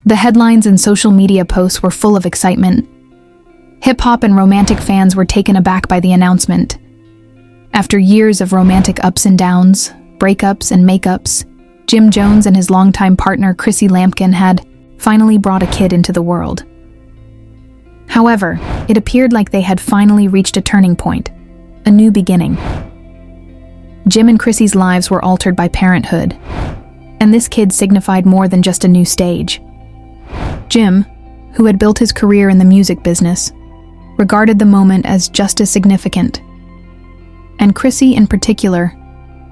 The headlines and social media posts were full of excitement. Hip-hop and romantic fans were taken aback by the announcement. After years of romantic ups and downs, breakups and makeups, Jim Jones and his longtime partner Chrissy Lampkin had finally brought a kid into the world. However, it appeared like they had finally reached a turning point, a new beginning. Jim and Chrissy's lives were altered by parenthood, and this kid signified more than just a new stage. Jim, who had built his career in the music business, regarded the moment as just as significant. And Chrissy, in particular,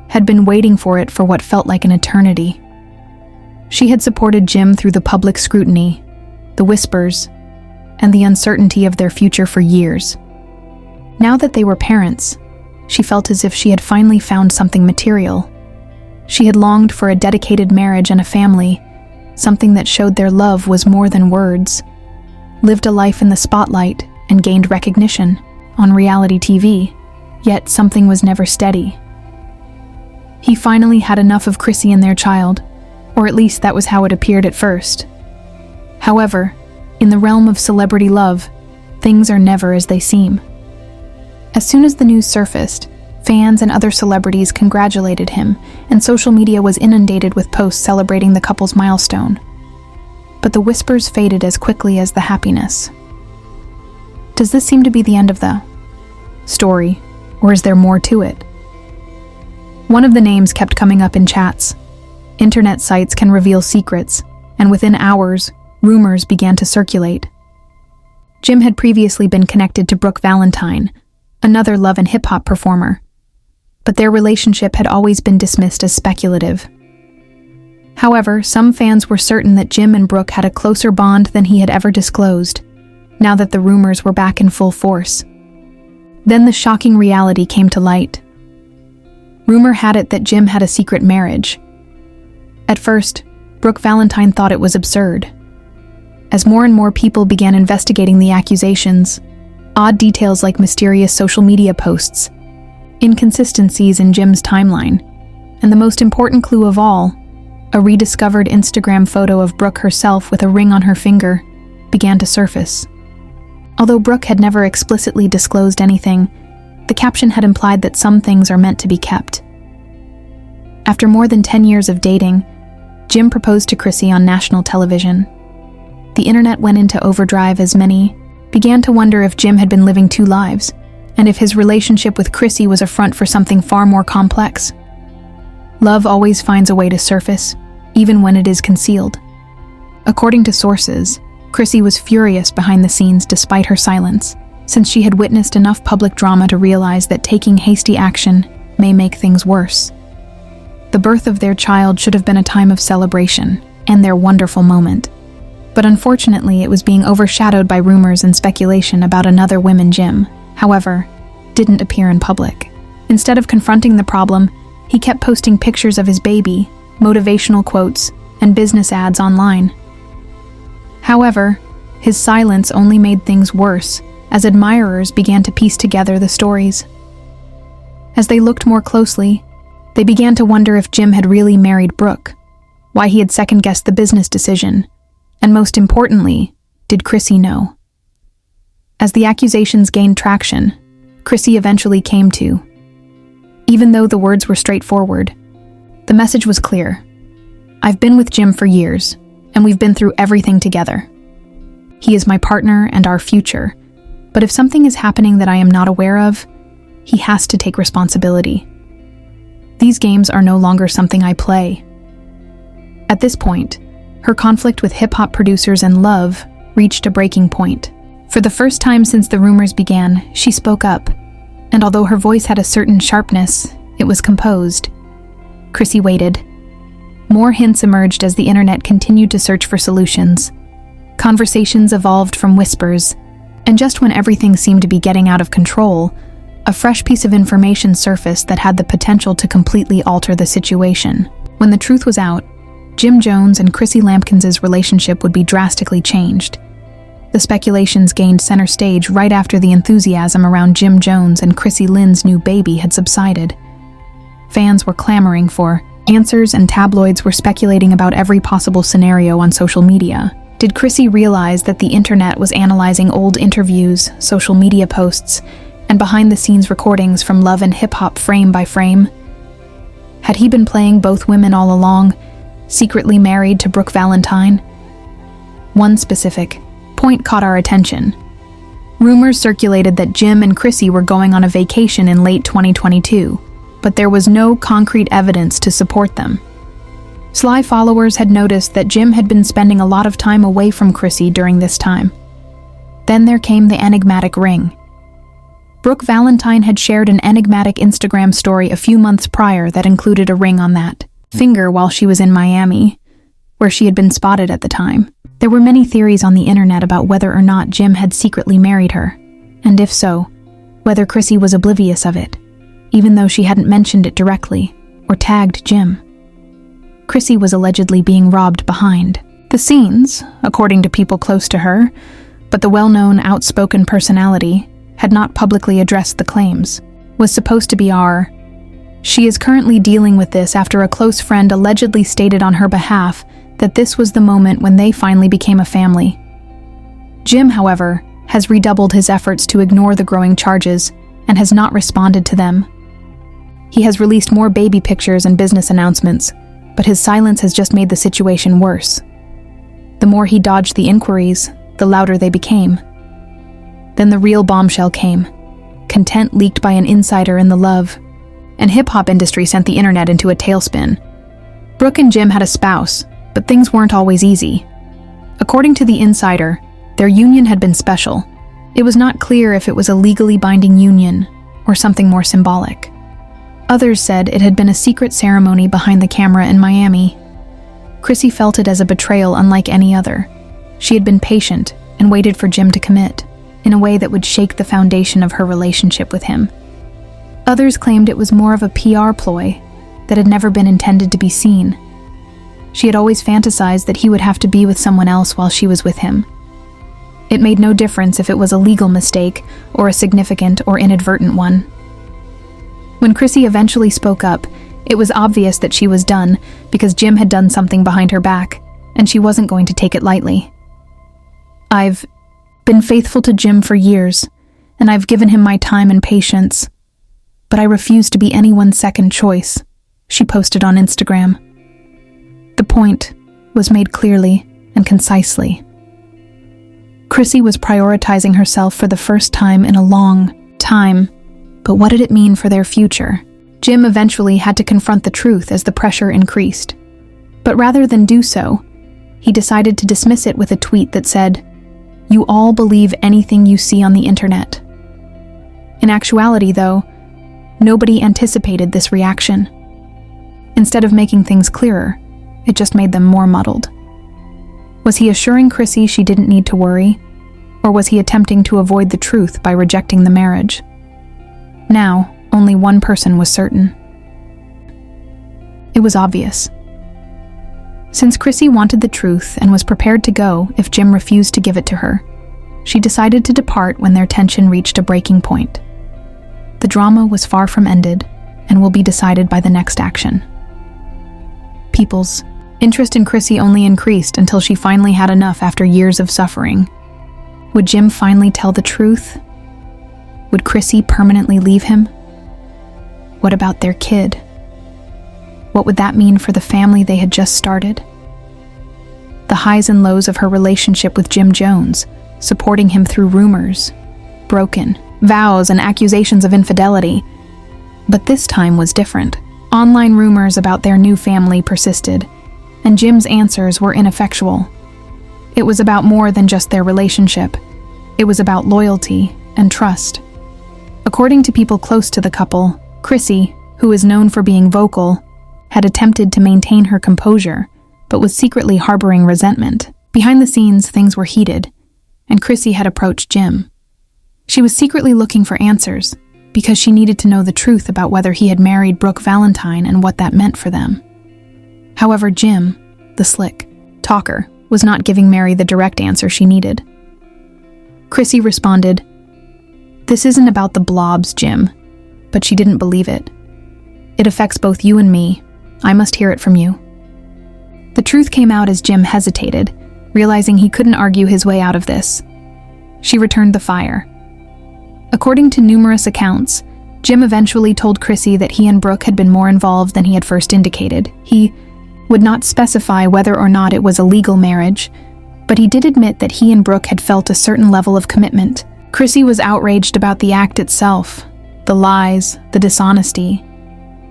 had been waiting for it for what felt like an eternity. She had supported Jim through the public scrutiny, the whispers, and the uncertainty of their future for years. Now that they were parents, she felt as if she had finally found something material. She had longed for a dedicated marriage and a family, something that showed their love was more than words, lived a life in the spotlight and gained recognition on reality TV, yet something was never steady. He finally had enough of Chrissy and their child, or at least that was how it appeared at first. However, in the realm of celebrity love, things are never as they seem. As soon as the news surfaced, fans and other celebrities congratulated him, and social media was inundated with posts celebrating the couple's milestone. But the whispers faded as quickly as the happiness. Does this seem to be the end of the story, or is there more to it? One of the names kept coming up in chats. Internet sites can reveal secrets, and within hours, rumors began to circulate. Jim had previously been connected to Brooke Valentine, another love and hip-hop performer, but their relationship had always been dismissed as speculative. However, some fans were certain that Jim and Brooke had a closer bond than he had ever disclosed, now that the rumors were back in full force. Then the shocking reality came to light. Rumor had it that Jim had a secret marriage. At first, Brooke Valentine thought it was absurd. As more and more people began investigating the accusations, odd details like mysterious social media posts, inconsistencies in Jim's timeline, and the most important clue of all, a rediscovered Instagram photo of Brooke herself with a ring on her finger, began to surface. Although Brooke had never explicitly disclosed anything, the caption had implied that some things are meant to be kept. After more than 10 years of dating, Jim proposed to Chrissy on national television. The internet went into overdrive as many began to wonder if Jim had been living two lives, and if his relationship with Chrissy was a front for something far more complex. Love always finds a way to surface, even when it is concealed. According to sources, Chrissy was furious behind the scenes despite her silence, since she had witnessed enough public drama to realize that taking hasty action may make things worse. The birth of their child should have been a time of celebration and their wonderful moment. But unfortunately, it was being overshadowed by rumors and speculation about another woman Jim, however, didn't appear in public. Instead of confronting the problem, he kept posting pictures of his baby, motivational quotes, and business ads online. However, his silence only made things worse as admirers began to piece together the stories. As they looked more closely, they began to wonder if Jim had really married Brooke, why he had second-guessed the business decision, and most importantly, did Chrissy know? As the accusations gained traction, Chrissy eventually came to. Even though the words were straightforward, the message was clear. I've been with Jim for years, and we've been through everything together. He is my partner and our future, but if something is happening that I am not aware of, he has to take responsibility. These games are no longer something I play. At this point, her conflict with hip-hop producers and love reached a breaking point. For the first time since the rumors began, she spoke up, and although her voice had a certain sharpness, it was composed. Chrissy waited. More hints emerged as the internet continued to search for solutions. Conversations evolved from whispers, and just when everything seemed to be getting out of control, a fresh piece of information surfaced that had the potential to completely alter the situation. When the truth was out, Jim Jones and Chrissy Lampkin's relationship would be drastically changed. The speculations gained center stage right after the enthusiasm around Jim Jones and Chrissy Lynn's new baby had subsided. Fans were clamoring for answers, and tabloids were speculating about every possible scenario on social media. Did Chrissy realize that the internet was analyzing old interviews, social media posts, and behind-the-scenes recordings from Love and Hip Hop frame by frame? Had he been playing both women all along, secretly married to Brooke Valentine? One specific point caught our attention. Rumors circulated that Jim and Chrissy were going on a vacation in late 2022, but there was no concrete evidence to support them. Sly followers had noticed that Jim had been spending a lot of time away from Chrissy during this time. Then there came the enigmatic ring. Brooke Valentine had shared an enigmatic Instagram story a few months prior that included a ring on that finger while she was in Miami, where she had been spotted at the time. There were many theories on the internet about whether or not Jim had secretly married her, and if so, whether Chrissy was oblivious of it, even though she hadn't mentioned it directly or tagged Jim. Chrissy was allegedly being robbed behind the scenes, according to people close to her, but the well-known, outspoken personality had not publicly addressed the claims. Was supposed to be She is currently dealing with this after a close friend allegedly stated on her behalf that this was the moment when they finally became a family. Jim, however, has redoubled his efforts to ignore the growing charges and has not responded to them. He has released more baby pictures and business announcements, but his silence has just made the situation worse. The more he dodged the inquiries, the louder they became. Then the real bombshell came. Content leaked by an insider in the Love and hip-hop industry sent the internet into a tailspin. Brooke and Jim had a spouse, but things weren't always easy. According to the insider, their union had been special. It was not clear if it was a legally binding union or something more symbolic. Others said it had been a secret ceremony behind the camera in Miami. Chrissy felt it as a betrayal unlike any other. She had been patient and waited for Jim to commit, in a way that would shake the foundation of her relationship with him. Others claimed it was more of a PR ploy that had never been intended to be seen. She had always fantasized that he would have to be with someone else while she was with him. It made no difference if it was a legal mistake or a significant or inadvertent one. When Chrissy eventually spoke up, it was obvious that she was done because Jim had done something behind her back, and she wasn't going to take it lightly. "I've been faithful to Jim for years, and I've given him my time and patience, but I refuse to be anyone's second choice," she posted on Instagram. The point was made clearly and concisely. Chrissy was prioritizing herself for the first time in a long time, but what did it mean for their future? Jim eventually had to confront the truth as the pressure increased. But rather than do so, he decided to dismiss it with a tweet that said, "You all believe anything you see on the internet." In actuality, though, nobody anticipated this reaction. Instead of making things clearer, it just made them more muddled. Was he assuring Chrissy she didn't need to worry, or was he attempting to avoid the truth by rejecting the marriage? Now, only one person was certain. It was obvious. Since Chrissy wanted the truth and was prepared to go if Jim refused to give it to her, she decided to depart when their tension reached a breaking point. The drama was far from ended and will be decided by the next action. People's interest in Chrissy only increased until she finally had enough after years of suffering. Would Jim finally tell the truth? Would Chrissy permanently leave him? What about their kid? What would that mean for the family they had just started? The highs and lows of her relationship with Jim Jones, supporting him through rumors, broken vows, and accusations of infidelity. But this time was different. Online rumors about their new family persisted, and Jim's answers were ineffectual. It was about more than just their relationship. It was about loyalty and trust. According to people close to the couple, Chrissy, who is known for being vocal, had attempted to maintain her composure, but was secretly harboring resentment. Behind the scenes, things were heated, and Chrissy had approached Jim. She was secretly looking for answers, because she needed to know the truth about whether he had married Brooke Valentine and what that meant for them. However, Jim, the slick talker, was not giving Mary the direct answer she needed. Chrissy responded, "This isn't about the blobs, Jim," but she didn't believe it. "It affects both you and me. I must hear it from you." The truth came out as Jim hesitated, realizing he couldn't argue his way out of this. She returned the fire. According to numerous accounts, Jim eventually told Chrissy that he and Brooke had been more involved than he had first indicated. He would not specify whether or not it was a legal marriage, but he did admit that he and Brooke had felt a certain level of commitment. Chrissy was outraged about the act itself, the lies, the dishonesty,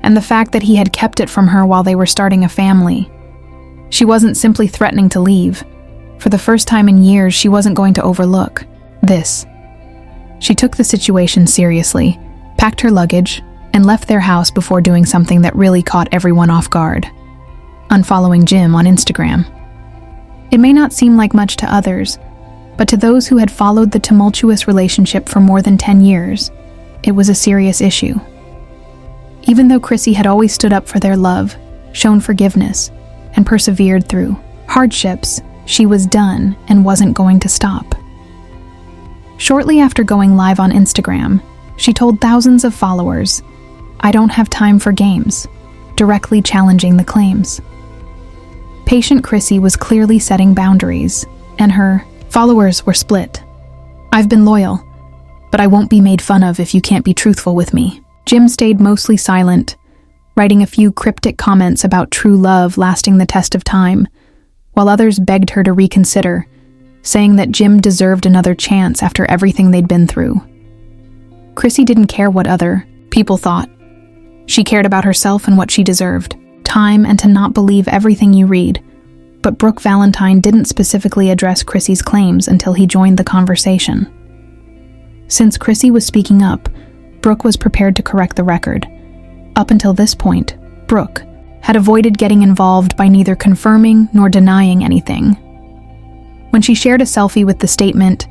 and the fact that he had kept it from her while they were starting a family. She wasn't simply threatening to leave. For the first time in years, she wasn't going to overlook this. She took the situation seriously, packed her luggage, and left their house before doing something that really caught everyone off guard: unfollowing Jim on Instagram. It may not seem like much to others, but to those who had followed the tumultuous relationship for more than 10 years, it was a serious issue. Even though Chrissy had always stood up for their love, shown forgiveness, and persevered through hardships, she was done and wasn't going to stop. Shortly after going live on Instagram, she told thousands of followers, "I don't have time for games," directly challenging the claims. Patient Chrissy was clearly setting boundaries, and her followers were split. "I've been loyal, but I won't be made fun of if you can't be truthful with me." Jim stayed mostly silent, writing a few cryptic comments about true love lasting the test of time, while others begged her to reconsider, saying that Jim deserved another chance after everything they'd been through. Chrissy didn't care what other people thought. She cared about herself and what she deserved: time and to not believe everything you read. But Brooke Valentine didn't specifically address Chrissy's claims until he joined the conversation. Since Chrissy was speaking up, Brooke was prepared to correct the record. Up until this point, Brooke had avoided getting involved by neither confirming nor denying anything. When she shared a selfie with the statement,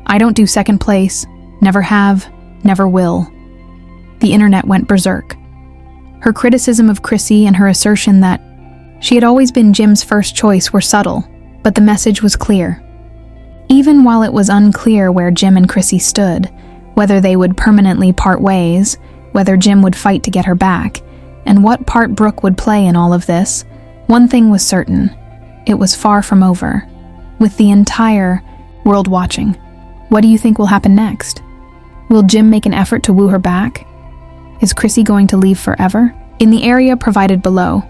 "I don't do second place, never have, never will," the internet went berserk. Her criticism of Chrissy and her assertion that she had always been Jim's first choice were subtle, but the message was clear. Even while it was unclear where Jim and Chrissy stood, whether they would permanently part ways, whether Jim would fight to get her back, and what part Brooke would play in all of this, one thing was certain: it was far from over. With the entire world watching, what do you think will happen next? Will Jim make an effort to woo her back? Is Chrissy going to leave forever? In the area provided below,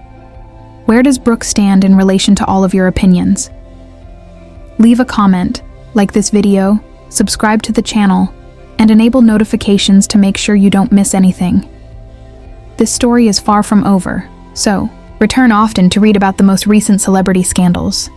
where does Brooke stand in relation to all of your opinions? Leave a comment, like this video, subscribe to the channel, and enable notifications to make sure you don't miss anything. This story is far from over, so return often to read about the most recent celebrity scandals.